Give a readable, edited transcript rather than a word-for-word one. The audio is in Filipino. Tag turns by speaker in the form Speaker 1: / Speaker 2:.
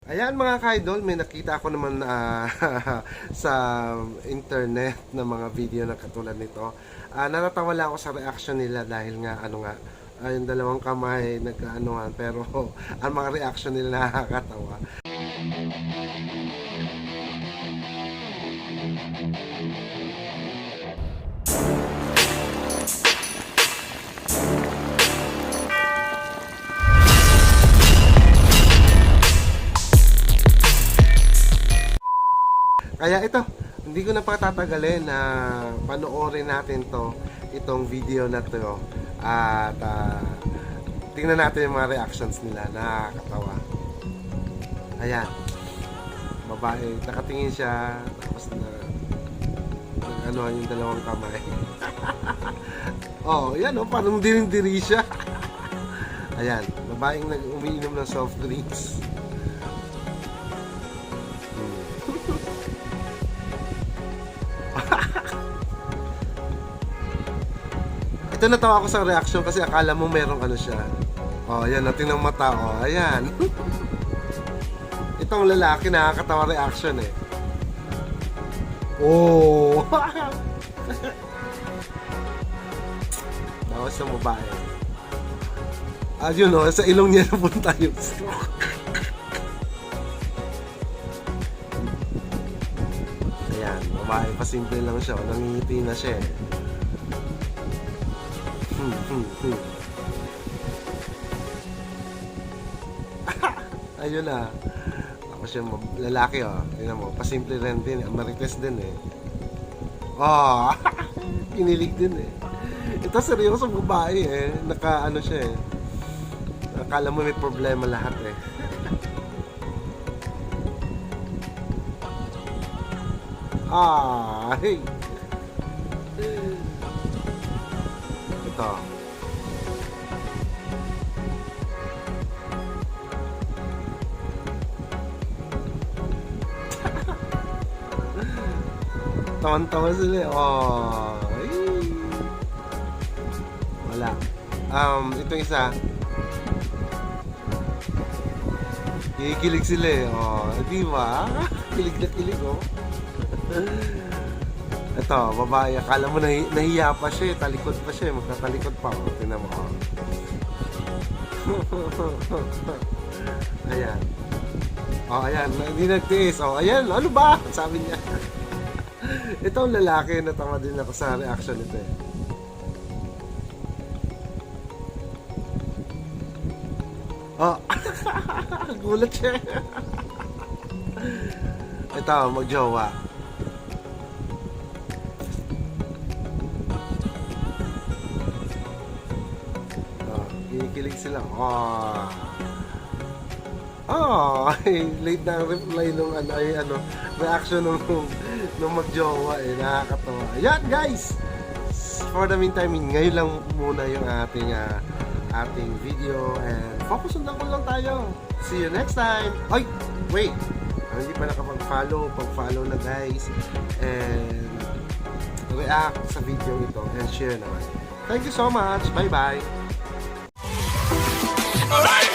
Speaker 1: Ayan mga ka-idol, may nakita ako naman sa internet na mga video na katulad nito. Natatawa lang ako sa reaction nila dahil nga yung dalawang kamay nagkaanuhan, pero ang mga reaction nila nakakatawa. Kaya ito, hindi ko na patatagalin na panoorin natin itong video na to at tingnan natin yung mga reactions nila. Nakakatawa. Ayan, babae, nakatingin siya tapos yung dalawang kamay. Oh, yan parang diri siya. Ayan, babaeng umiinom ng soft drinks. Ito, natawa ako sa reaction kasi akala mo merong siya. Oh, ayan, natin ng mata. Oh, ayan. Itong lalaki, nakakatawa reaction eh. Oh. Bawas ng babae. Yun sa ilong niya napunta yung stroke. Ayan, babae, pasimple lang siya. Nangingiti na siya eh. Ayun na. Tapos yung lalaki tingnan mo, pasimple rin din, marites din eh. Kinilig din eh. Ito seryoso babae eh. Siya eh. Akala mo may problema lahat eh. Hey. Ito. Tawan-tawa sila eh. Wala. Itong isa. Kikilig sila eh. Di ba? Kilig na kilig Ito, babae. Akala mo nahiya pa siya eh. Talikod pa siya eh. Magkatalikod pa. Tingnan mo. Ayan. Ayan. Hindi nagtiis. Ayan. Ano ba? Sabi niya. Ito ang lalaki. Natawa din ako sa reaction nito eh. Gulat siya. Ito, magjowa. Kinikilig sila. Late na ang reply nung reaction nung magjowa eh. Nakakatawa. Ayan guys! For the meantime, ngayon lang muna yung ating video and focus on lang tayo. See you next time. Ay! Wait! Hindi pa nakapag-follow. Pag-follow na guys. And react sa video ito and share naman. Thank you so much. Bye-bye! Alright.